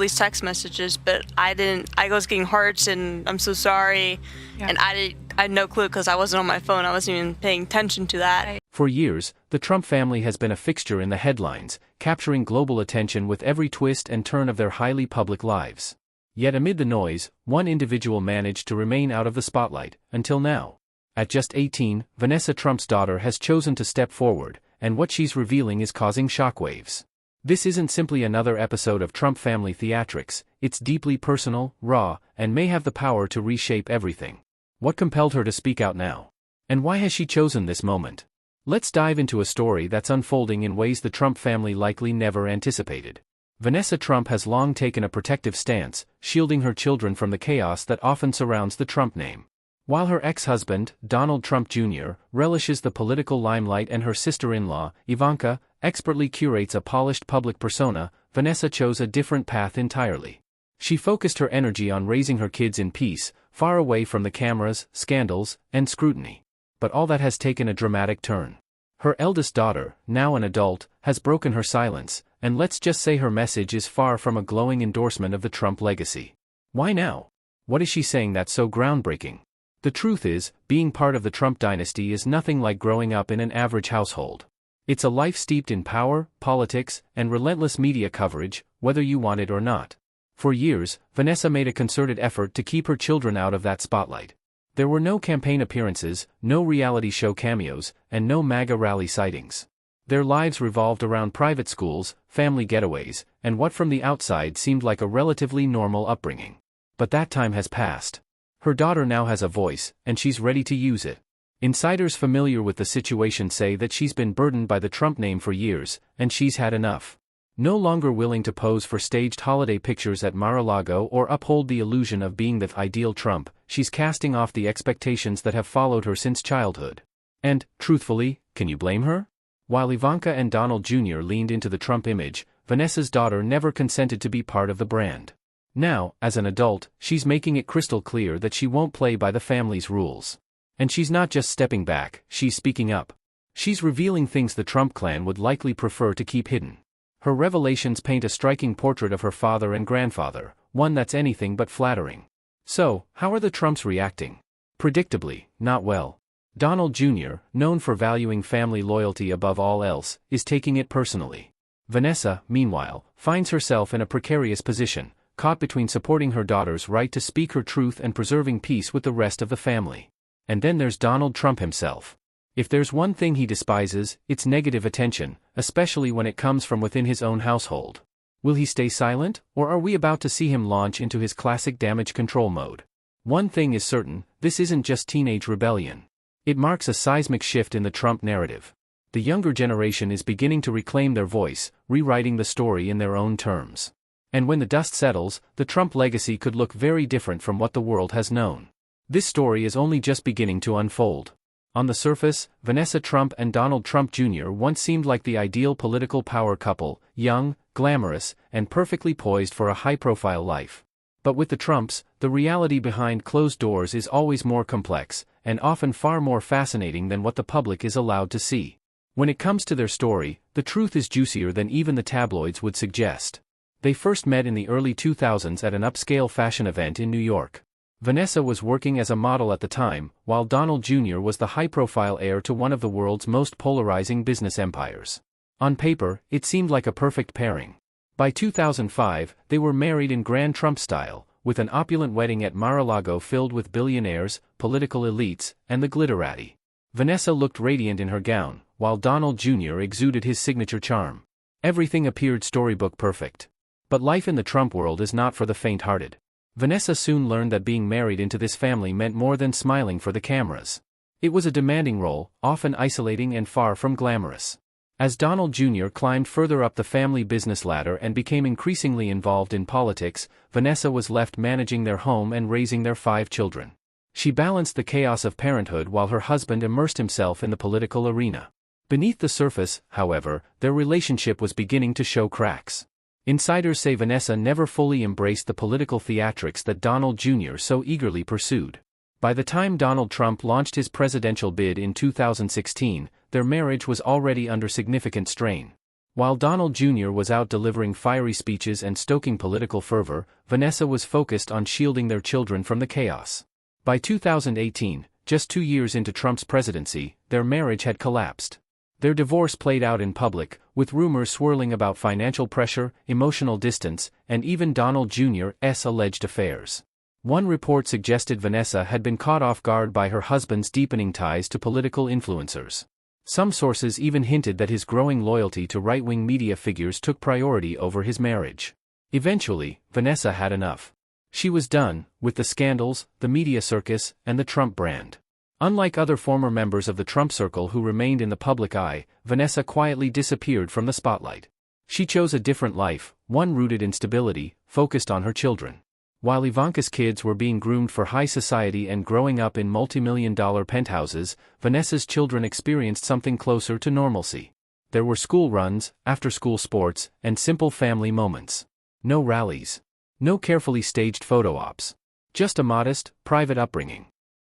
these text messages, but I didn't. I was getting hearts and I'm so sorry, Yeah. and I had no clue because I wasn't on my phone. I wasn't even paying attention to that. Right. For years, the Trump family has been a fixture in the headlines, capturing global attention with every twist and turn of their highly public lives. Yet amid the noise, one individual managed to remain out of the spotlight, until now. At just 18, Vanessa Trump's daughter has chosen to step forward, and what she's revealing is causing shockwaves. This isn't simply another episode of Trump family theatrics, it's deeply personal, raw, and may have the power to reshape everything. What compelled her to speak out now? And why has she chosen this moment? Let's dive into a story that's unfolding in ways the Trump family likely never anticipated. Vanessa Trump has long taken a protective stance, shielding her children from the chaos that often surrounds the Trump name. While her ex-husband, Donald Trump Jr., relishes the political limelight and her sister-in-law, Ivanka, expertly curates a polished public persona, Vanessa chose a different path entirely. She focused her energy on raising her kids in peace, far away from the cameras, scandals, and scrutiny. But all that has taken a dramatic turn. Her eldest daughter, now an adult, has broken her silence, and let's just say her message is far from a glowing endorsement of the Trump legacy. Why now? What is she saying that's so groundbreaking? The truth is, being part of the Trump dynasty is nothing like growing up in an average household. It's a life steeped in power, politics, and relentless media coverage, whether you want it or not. For years, Vanessa made a concerted effort to keep her children out of that spotlight. There were no campaign appearances, no reality show cameos, and no MAGA rally sightings. Their lives revolved around private schools, family getaways, and what from the outside seemed like a relatively normal upbringing. But that time has passed. Her daughter now has a voice, and she's ready to use it. Insiders familiar with the situation say that she's been burdened by the Trump name for years, and she's had enough. No longer willing to pose for staged holiday pictures at Mar-a-Lago or uphold the illusion of being the ideal Trump, she's casting off the expectations that have followed her since childhood. And, truthfully, can you blame her? While Ivanka and Donald Jr. leaned into the Trump image, Vanessa's daughter never consented to be part of the brand. Now, as an adult, she's making it crystal clear that she won't play by the family's rules. And she's not just stepping back, she's speaking up. She's revealing things the Trump clan would likely prefer to keep hidden. Her revelations paint a striking portrait of her father and grandfather, one that's anything but flattering. So, how are the Trumps reacting? Predictably, not well. Donald Jr., known for valuing family loyalty above all else, is taking it personally. Vanessa, meanwhile, finds herself in a precarious position, caught between supporting her daughter's right to speak her truth and preserving peace with the rest of the family. And then there's Donald Trump himself. If there's one thing he despises, it's negative attention, especially when it comes from within his own household. Will he stay silent, or are we about to see him launch into his classic damage control mode? One thing is certain, this isn't just teenage rebellion. It marks a seismic shift in the Trump narrative. The younger generation is beginning to reclaim their voice, rewriting the story in their own terms. And when the dust settles, the Trump legacy could look very different from what the world has known. This story is only just beginning to unfold. On the surface, Vanessa Trump and Donald Trump Jr. once seemed like the ideal political power couple, young, glamorous, and perfectly poised for a high-profile life. But with the Trumps, the reality behind closed doors is always more complex, and often far more fascinating than what the public is allowed to see. When it comes to their story, the truth is juicier than even the tabloids would suggest. They first met in the early 2000s at an upscale fashion event in New York. Vanessa was working as a model at the time, while Donald Jr. was the high-profile heir to one of the world's most polarizing business empires. On paper, it seemed like a perfect pairing. By 2005, they were married in grand Trump style, with an opulent wedding at Mar-a-Lago filled with billionaires, political elites, and the glitterati. Vanessa looked radiant in her gown, while Donald Jr. exuded his signature charm. Everything appeared storybook perfect. But life in the Trump world is not for the faint-hearted. Vanessa soon learned that being married into this family meant more than smiling for the cameras. It was a demanding role, often isolating and far from glamorous. As Donald Jr. climbed further up the family business ladder and became increasingly involved in politics, Vanessa was left managing their home and raising their 5 children. She balanced the chaos of parenthood while her husband immersed himself in the political arena. Beneath the surface, however, their relationship was beginning to show cracks. Insiders say Vanessa never fully embraced the political theatrics that Donald Jr. so eagerly pursued. By the time Donald Trump launched his presidential bid in 2016, their marriage was already under significant strain. While Donald Jr. was out delivering fiery speeches and stoking political fervor, Vanessa was focused on shielding their children from the chaos. By 2018, just 2 years into Trump's presidency, their marriage had collapsed. Their divorce played out in public, with rumors swirling about financial pressure, emotional distance, and even Donald Jr.'s alleged affairs. One report suggested Vanessa had been caught off guard by her husband's deepening ties to political influencers. Some sources even hinted that his growing loyalty to right-wing media figures took priority over his marriage. Eventually, Vanessa had enough. She was done with the scandals, the media circus, and the Trump brand. Unlike other former members of the Trump circle who remained in the public eye, Vanessa quietly disappeared from the spotlight. She chose a different life, one rooted in stability, focused on her children. While Ivanka's kids were being groomed for high society and growing up in multi-million-dollar penthouses, Vanessa's children experienced something closer to normalcy. There were school runs, after-school sports, and simple family moments. No rallies. No carefully staged photo ops. Just a modest, private upbringing.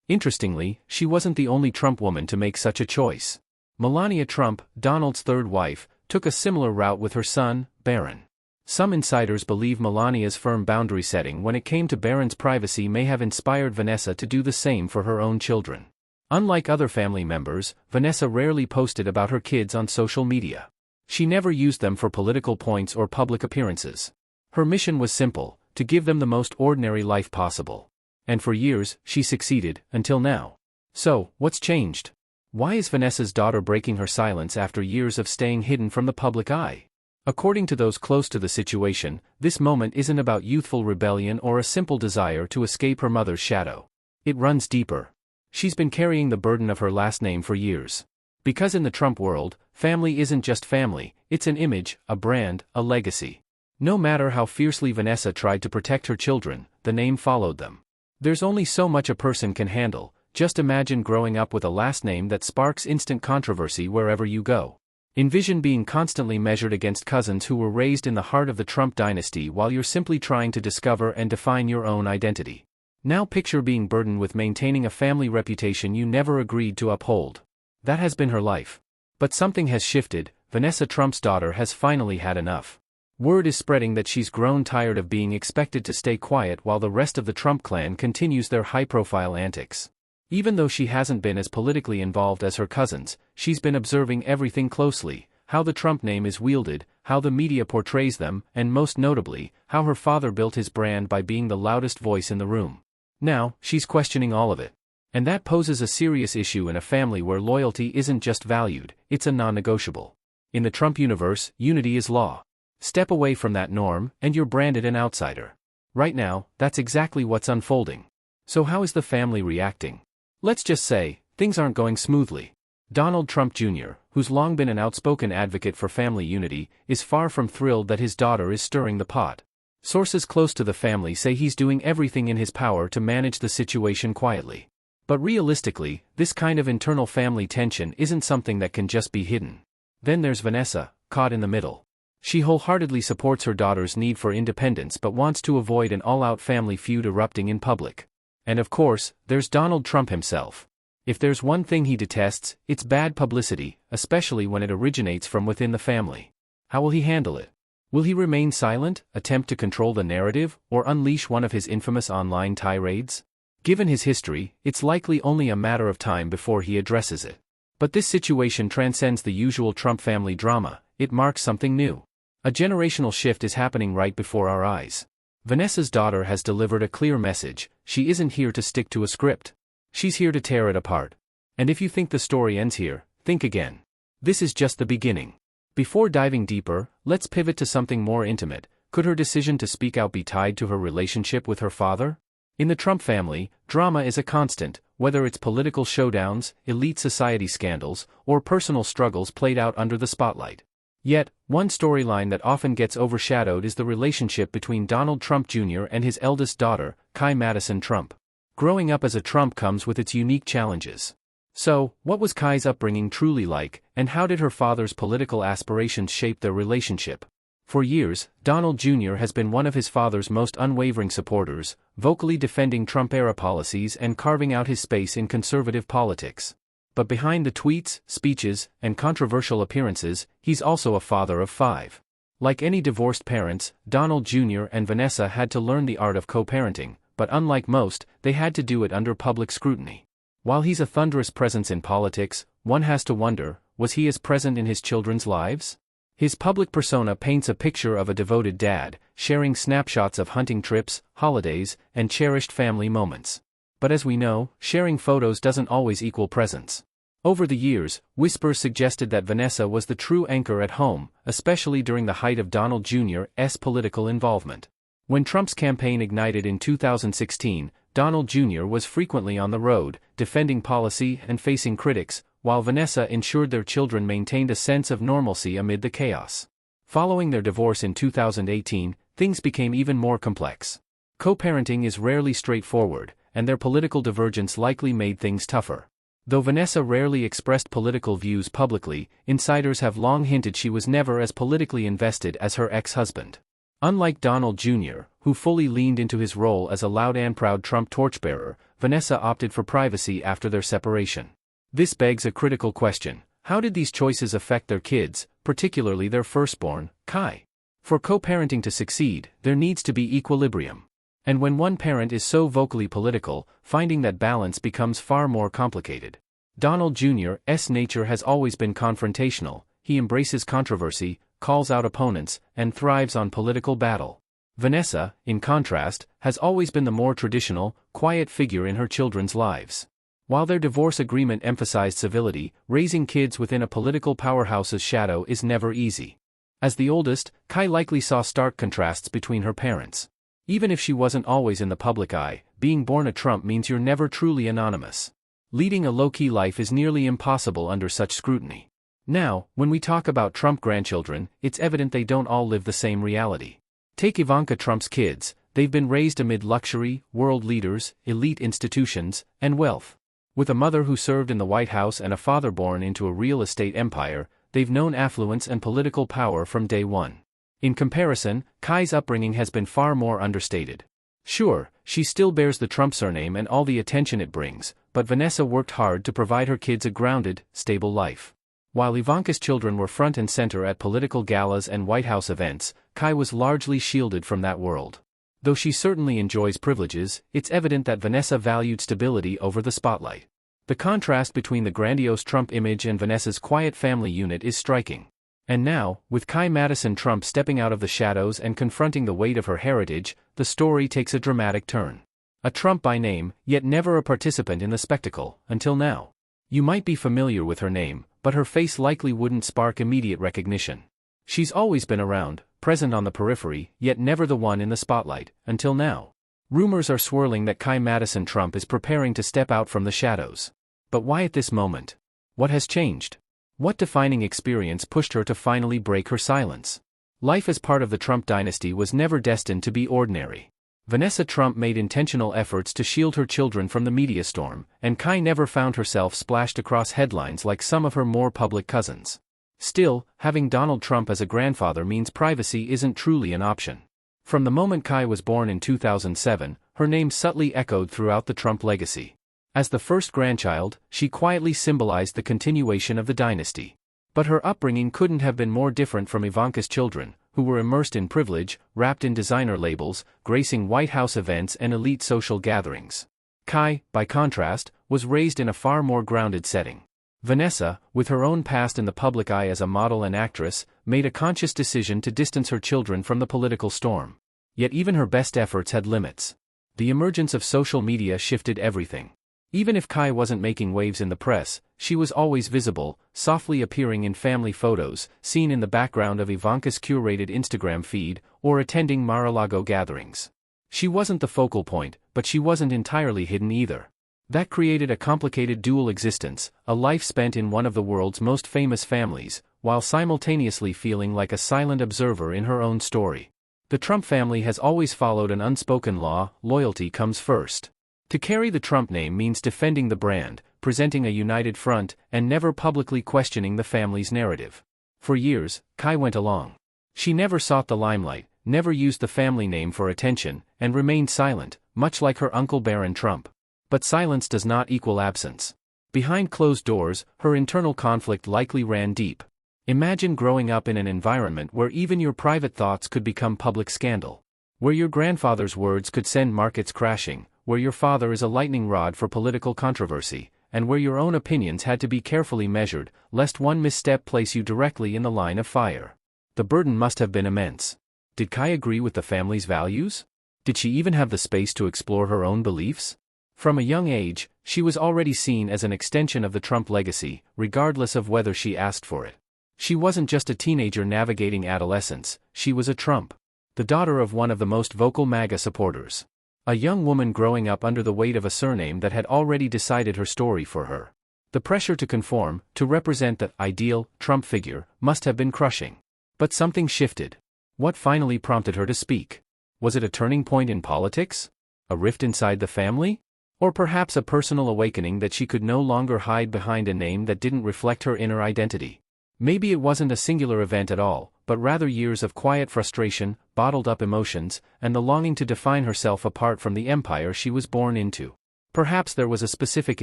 Interestingly, she wasn't the only Trump woman to make such a choice. Melania Trump, Donald's third wife, took a similar route with her son, Barron. Some insiders believe Melania's firm boundary setting when it came to Barron's privacy may have inspired Vanessa to do the same for her own children. Unlike other family members, Vanessa rarely posted about her kids on social media. She never used them for political points or public appearances. Her mission was simple: to give them the most ordinary life possible. And for years, she succeeded, until now. So, what's changed? Why is Vanessa's daughter breaking her silence after years of staying hidden from the public eye? According to those close to the situation, this moment isn't about youthful rebellion or a simple desire to escape her mother's shadow. It runs deeper. She's been carrying the burden of her last name for years. Because in the Trump world, family isn't just family, it's an image, a brand, a legacy. No matter how fiercely Vanessa tried to protect her children, the name followed them. There's only so much a person can handle. Just imagine growing up with a last name that sparks instant controversy wherever you go. Envision being constantly measured against cousins who were raised in the heart of the Trump dynasty while you're simply trying to discover and define your own identity. Now picture being burdened with maintaining a family reputation you never agreed to uphold. That has been her life. But something has shifted. Vanessa Trump's daughter has finally had enough. Word is spreading that she's grown tired of being expected to stay quiet while the rest of the Trump clan continues their high-profile antics. Even though she hasn't been as politically involved as her cousins, she's been observing everything closely: how the Trump name is wielded, how the media portrays them, and most notably, how her father built his brand by being the loudest voice in the room. Now, she's questioning all of it. And that poses a serious issue in a family where loyalty isn't just valued, it's a non-negotiable. In the Trump universe, unity is law. Step away from that norm, and you're branded an outsider. Right now, that's exactly what's unfolding. So how is the family reacting? Let's just say, things aren't going smoothly. Donald Trump Jr., who's long been an outspoken advocate for family unity, is far from thrilled that his daughter is stirring the pot. Sources close to the family say he's doing everything in his power to manage the situation quietly. But realistically, this kind of internal family tension isn't something that can just be hidden. Then there's Vanessa, caught in the middle. She wholeheartedly supports her daughter's need for independence but wants to avoid an all-out family feud erupting in public. And of course, there's Donald Trump himself. If there's one thing he detests, it's bad publicity, especially when it originates from within the family. How will he handle it? Will he remain silent, attempt to control the narrative, or unleash one of his infamous online tirades? Given his history, it's likely only a matter of time before he addresses it. But this situation transcends the usual Trump family drama. It marks something new. A generational shift is happening right before our eyes. Vanessa's daughter has delivered a clear message: she isn't here to stick to a script. She's here to tear it apart. And if you think the story ends here, think again. This is just the beginning. Before diving deeper, let's pivot to something more intimate. Could her decision to speak out be tied to her relationship with her father? In the Trump family, drama is a constant, whether it's political showdowns, elite society scandals, or personal struggles played out under the spotlight. Yet, one storyline that often gets overshadowed is the relationship between Donald Trump Jr. and his eldest daughter, Kai Madison Trump. Growing up as a Trump comes with its unique challenges. So, what was Kai's upbringing truly like, and how did her father's political aspirations shape their relationship? For years, Donald Jr. has been one of his father's most unwavering supporters, vocally defending Trump-era policies and carving out his space in conservative politics. But behind the tweets, speeches, and controversial appearances, he's also a father of 5. Like any divorced parents, Donald Jr. and Vanessa had to learn the art of co-parenting, but unlike most, they had to do it under public scrutiny. While he's a thunderous presence in politics, one has to wonder, was he as present in his children's lives? His public persona paints a picture of a devoted dad, sharing snapshots of hunting trips, holidays, and cherished family moments. But as we know, sharing photos doesn't always equal presence. Over the years, whispers suggested that Vanessa was the true anchor at home, especially during the height of Donald Jr.'s political involvement. When Trump's campaign ignited in 2016, Donald Jr. was frequently on the road, defending policy and facing critics, while Vanessa ensured their children maintained a sense of normalcy amid the chaos. Following their divorce in 2018, things became even more complex. Co-parenting is rarely straightforward, and their political divergence likely made things tougher. Though Vanessa rarely expressed political views publicly, insiders have long hinted she was never as politically invested as her ex-husband. Unlike Donald Jr., who fully leaned into his role as a loud and proud Trump torchbearer, Vanessa opted for privacy after their separation. This begs a critical question: how did these choices affect their kids, particularly their firstborn, Kai? For co-parenting to succeed, there needs to be equilibrium. And when one parent is so vocally political, finding that balance becomes far more complicated. Donald Jr.'s nature has always been confrontational. He embraces controversy, calls out opponents, and thrives on political battle. Vanessa, in contrast, has always been the more traditional, quiet figure in her children's lives. While their divorce agreement emphasized civility, raising kids within a political powerhouse's shadow is never easy. As the oldest, Kai likely saw stark contrasts between her parents. Even if she wasn't always in the public eye, being born a Trump means you're never truly anonymous. Leading a low-key life is nearly impossible under such scrutiny. Now, when we talk about Trump grandchildren, it's evident they don't all live the same reality. Take Ivanka Trump's kids. They've been raised amid luxury, world leaders, elite institutions, and wealth. With a mother who served in the White House and a father born into a real estate empire, they've known affluence and political power from day one. In comparison, Kai's upbringing has been far more understated. Sure, she still bears the Trump surname and all the attention it brings, but Vanessa worked hard to provide her kids a grounded, stable life. While Ivanka's children were front and center at political galas and White House events, Kai was largely shielded from that world. Though she certainly enjoys privileges, it's evident that Vanessa valued stability over the spotlight. The contrast between the grandiose Trump image and Vanessa's quiet family unit is striking. And now, with Kai Madison Trump stepping out of the shadows and confronting the weight of her heritage, the story takes a dramatic turn. A Trump by name, yet never a participant in the spectacle, until now. You might be familiar with her name, but her face likely wouldn't spark immediate recognition. She's always been around, present on the periphery, yet never the one in the spotlight, until now. Rumors are swirling that Kai Madison Trump is preparing to step out from the shadows. But why at this moment? What has changed? What defining experience pushed her to finally break her silence? Life as part of the Trump dynasty was never destined to be ordinary. Vanessa Trump made intentional efforts to shield her children from the media storm, and Kai never found herself splashed across headlines like some of her more public cousins. Still, having Donald Trump as a grandfather means privacy isn't truly an option. From the moment Kai was born in 2007, her name subtly echoed throughout the Trump legacy. As the first grandchild, she quietly symbolized the continuation of the dynasty. But her upbringing couldn't have been more different from Ivanka's children, who were immersed in privilege, wrapped in designer labels, gracing White House events and elite social gatherings. Kai, by contrast, was raised in a far more grounded setting. Vanessa, with her own past in the public eye as a model and actress, made a conscious decision to distance her children from the political storm. Yet even her best efforts had limits. The emergence of social media shifted everything. Even if Kai wasn't making waves in the press, she was always visible, softly appearing in family photos, seen in the background of Ivanka's curated Instagram feed, or attending Mar-a-Lago gatherings. She wasn't the focal point, but she wasn't entirely hidden either. That created a complicated dual existence, a life spent in one of the world's most famous families, while simultaneously feeling like a silent observer in her own story. The Trump family has always followed an unspoken law: loyalty comes first. To carry the Trump name means defending the brand, presenting a united front, and never publicly questioning the family's narrative. For years, Kai went along. She never sought the limelight, never used the family name for attention, and remained silent, much like her uncle Barron Trump. But silence does not equal absence. Behind closed doors, her internal conflict likely ran deep. Imagine growing up in an environment where even your private thoughts could become public scandal. Where your grandfather's words could send markets crashing, where your father is a lightning rod for political controversy, and where your own opinions had to be carefully measured, lest one misstep place you directly in the line of fire. The burden must have been immense. Did Kai agree with the family's values? Did she even have the space to explore her own beliefs? From a young age, she was already seen as an extension of the Trump legacy, regardless of whether she asked for it. She wasn't just a teenager navigating adolescence, she was a Trump. The daughter of one of the most vocal MAGA supporters. A young woman growing up under the weight of a surname that had already decided her story for her. The pressure to conform, to represent the ideal Trump figure, must have been crushing. But something shifted. What finally prompted her to speak? Was it a turning point in politics? A rift inside the family? Or perhaps a personal awakening that she could no longer hide behind a name that didn't reflect her inner identity? Maybe it wasn't a singular event at all, but rather years of quiet frustration, bottled-up emotions, and the longing to define herself apart from the empire she was born into. Perhaps there was a specific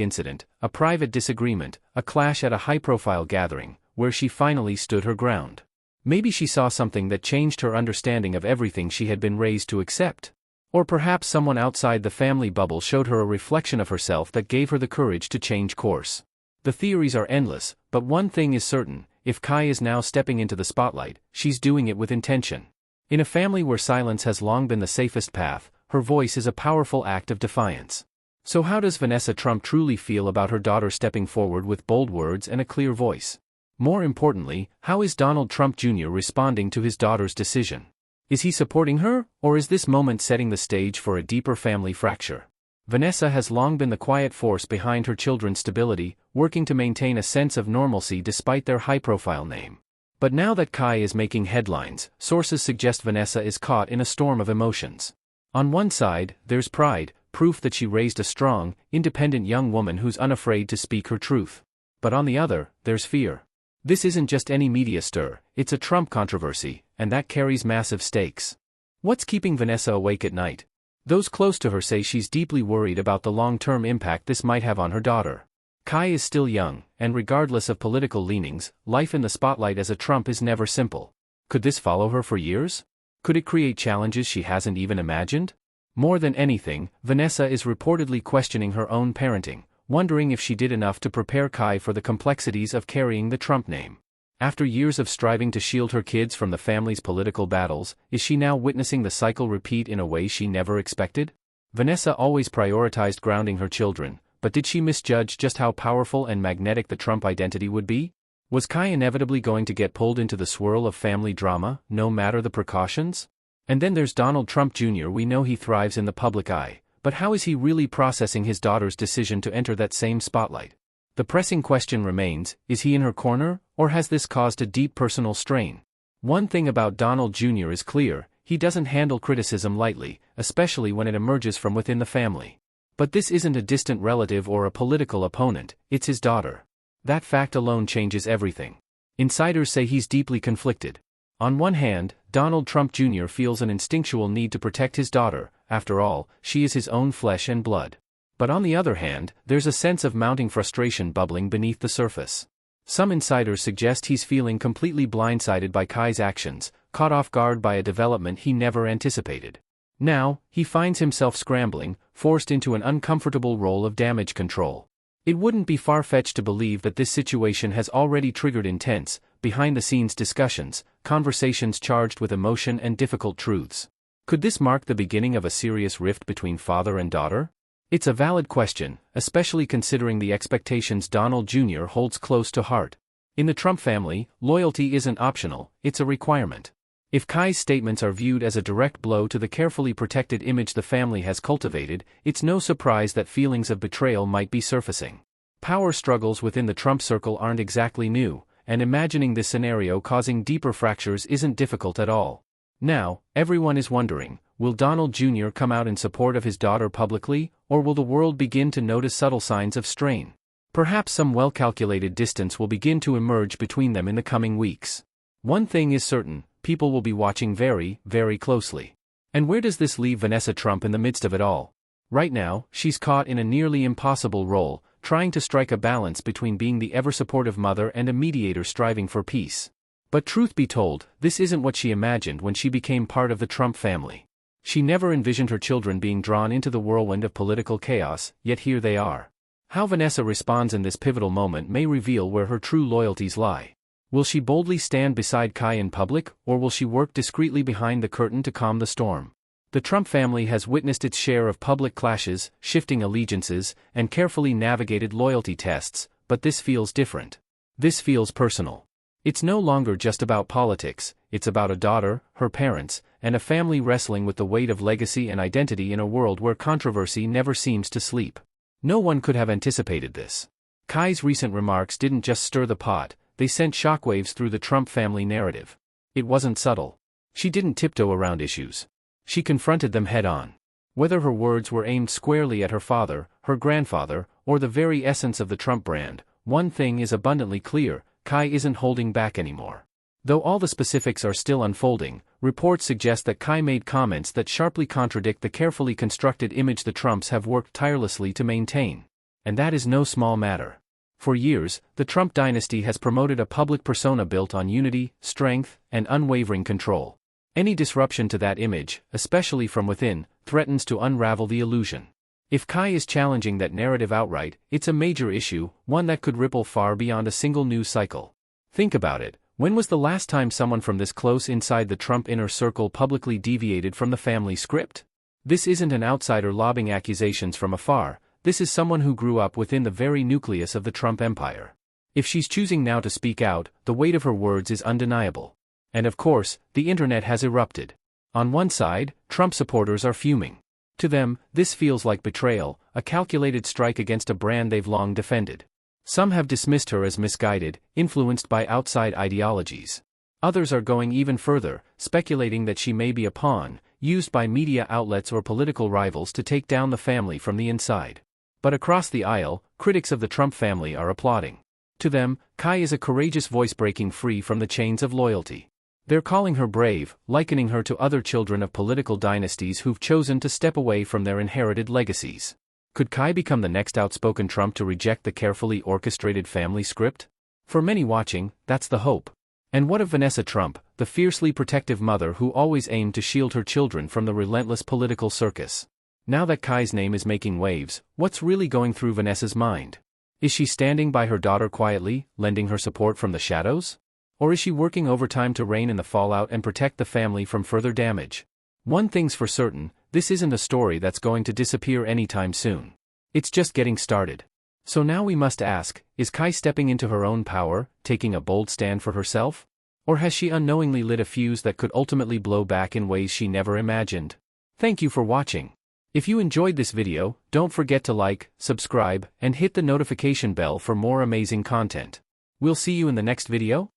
incident, a private disagreement, a clash at a high-profile gathering, where she finally stood her ground. Maybe she saw something that changed her understanding of everything she had been raised to accept. Or perhaps someone outside the family bubble showed her a reflection of herself that gave her the courage to change course. The theories are endless, but one thing is certain. If Kai is now stepping into the spotlight, she's doing it with intention. In a family where silence has long been the safest path, her voice is a powerful act of defiance. So how does Vanessa Trump truly feel about her daughter stepping forward with bold words and a clear voice? More importantly, how is Donald Trump Jr. responding to his daughter's decision? Is he supporting her, or is this moment setting the stage for a deeper family fracture? Vanessa has long been the quiet force behind her children's stability, working to maintain a sense of normalcy despite their high-profile name. But now that Kai is making headlines, sources suggest Vanessa is caught in a storm of emotions. On one side, there's pride, proof that she raised a strong, independent young woman who's unafraid to speak her truth. But on the other, there's fear. This isn't just any media stir, it's a Trump controversy, and that carries massive stakes. What's keeping Vanessa awake at night? Those close to her say she's deeply worried about the long-term impact this might have on her daughter. Kai is still young, and regardless of political leanings, life in the spotlight as a Trump is never simple. Could this follow her for years? Could it create challenges she hasn't even imagined? More than anything, Vanessa is reportedly questioning her own parenting, wondering if she did enough to prepare Kai for the complexities of carrying the Trump name. After years of striving to shield her kids from the family's political battles, is she now witnessing the cycle repeat in a way she never expected? Vanessa always prioritized grounding her children, but did she misjudge just how powerful and magnetic the Trump identity would be? Was Kai inevitably going to get pulled into the swirl of family drama, no matter the precautions? And then there's Donald Trump Jr. We know he thrives in the public eye, but how is he really processing his daughter's decision to enter that same spotlight? The pressing question remains, is he in her corner, or has this caused a deep personal strain? One thing about Donald Jr. is clear, he doesn't handle criticism lightly, especially when it emerges from within the family. But this isn't a distant relative or a political opponent, it's his daughter. That fact alone changes everything. Insiders say he's deeply conflicted. On one hand, Donald Trump Jr. feels an instinctual need to protect his daughter, after all, she is his own flesh and blood. But on the other hand, there's a sense of mounting frustration bubbling beneath the surface. Some insiders suggest he's feeling completely blindsided by Kai's actions, caught off guard by a development he never anticipated. Now, he finds himself scrambling, forced into an uncomfortable role of damage control. It wouldn't be far-fetched to believe that this situation has already triggered intense, behind-the-scenes discussions, conversations charged with emotion and difficult truths. Could this mark the beginning of a serious rift between father and daughter? It's a valid question, especially considering the expectations Donald Jr. holds close to heart. In the Trump family, loyalty isn't optional, it's a requirement. If Kai's statements are viewed as a direct blow to the carefully protected image the family has cultivated, it's no surprise that feelings of betrayal might be surfacing. Power struggles within the Trump circle aren't exactly new, and imagining this scenario causing deeper fractures isn't difficult at all. Now, everyone is wondering, will Donald Jr. come out in support of his daughter publicly, or will the world begin to notice subtle signs of strain? Perhaps some well-calculated distance will begin to emerge between them in the coming weeks. One thing is certain, people will be watching very, very closely. And where does this leave Vanessa Trump in the midst of it all? Right now, she's caught in a nearly impossible role, trying to strike a balance between being the ever-supportive mother and a mediator striving for peace. But truth be told, this isn't what she imagined when she became part of the Trump family. She never envisioned her children being drawn into the whirlwind of political chaos, yet here they are. How Vanessa responds in this pivotal moment may reveal where her true loyalties lie. Will she boldly stand beside Kai in public, or will she work discreetly behind the curtain to calm the storm? The Trump family has witnessed its share of public clashes, shifting allegiances, and carefully navigated loyalty tests, but this feels different. This feels personal. It's no longer just about politics, it's about a daughter, her parents, and a family wrestling with the weight of legacy and identity in a world where controversy never seems to sleep. No one could have anticipated this. Kai's recent remarks didn't just stir the pot, they sent shockwaves through the Trump family narrative. It wasn't subtle. She didn't tiptoe around issues. She confronted them head-on. Whether her words were aimed squarely at her father, her grandfather, or the very essence of the Trump brand, one thing is abundantly clear: Kai isn't holding back anymore. Though all the specifics are still unfolding, reports suggest that Kai made comments that sharply contradict the carefully constructed image the Trumps have worked tirelessly to maintain. And that is no small matter. For years, the Trump dynasty has promoted a public persona built on unity, strength, and unwavering control. Any disruption to that image, especially from within, threatens to unravel the illusion. If Kai is challenging that narrative outright, it's a major issue, one that could ripple far beyond a single news cycle. Think about it. When was the last time someone from this close inside the Trump inner circle publicly deviated from the family script? This isn't an outsider lobbing accusations from afar, this is someone who grew up within the very nucleus of the Trump empire. If she's choosing now to speak out, the weight of her words is undeniable. And of course, the internet has erupted. On one side, Trump supporters are fuming. To them, this feels like betrayal, a calculated strike against a brand they've long defended. Some have dismissed her as misguided, influenced by outside ideologies. Others are going even further, speculating that she may be a pawn, used by media outlets or political rivals to take down the family from the inside. But across the aisle, critics of the Trump family are applauding. To them, Kai is a courageous voice breaking free from the chains of loyalty. They're calling her brave, likening her to other children of political dynasties who've chosen to step away from their inherited legacies. Could Kai become the next outspoken Trump to reject the carefully orchestrated family script? For many watching, that's the hope. And what of Vanessa Trump, the fiercely protective mother who always aimed to shield her children from the relentless political circus? Now that Kai's name is making waves, what's really going through Vanessa's mind? Is she standing by her daughter quietly, lending her support from the shadows? Or is she working overtime to rein in the fallout and protect the family from further damage? One thing's for certain, this isn't a story that's going to disappear anytime soon. It's just getting started. So now we must ask, is Kai stepping into her own power, taking a bold stand for herself? Or has she unknowingly lit a fuse that could ultimately blow back in ways she never imagined? Thank you for watching. If you enjoyed this video, don't forget to like, subscribe, and hit the notification bell for more amazing content. We'll see you in the next video.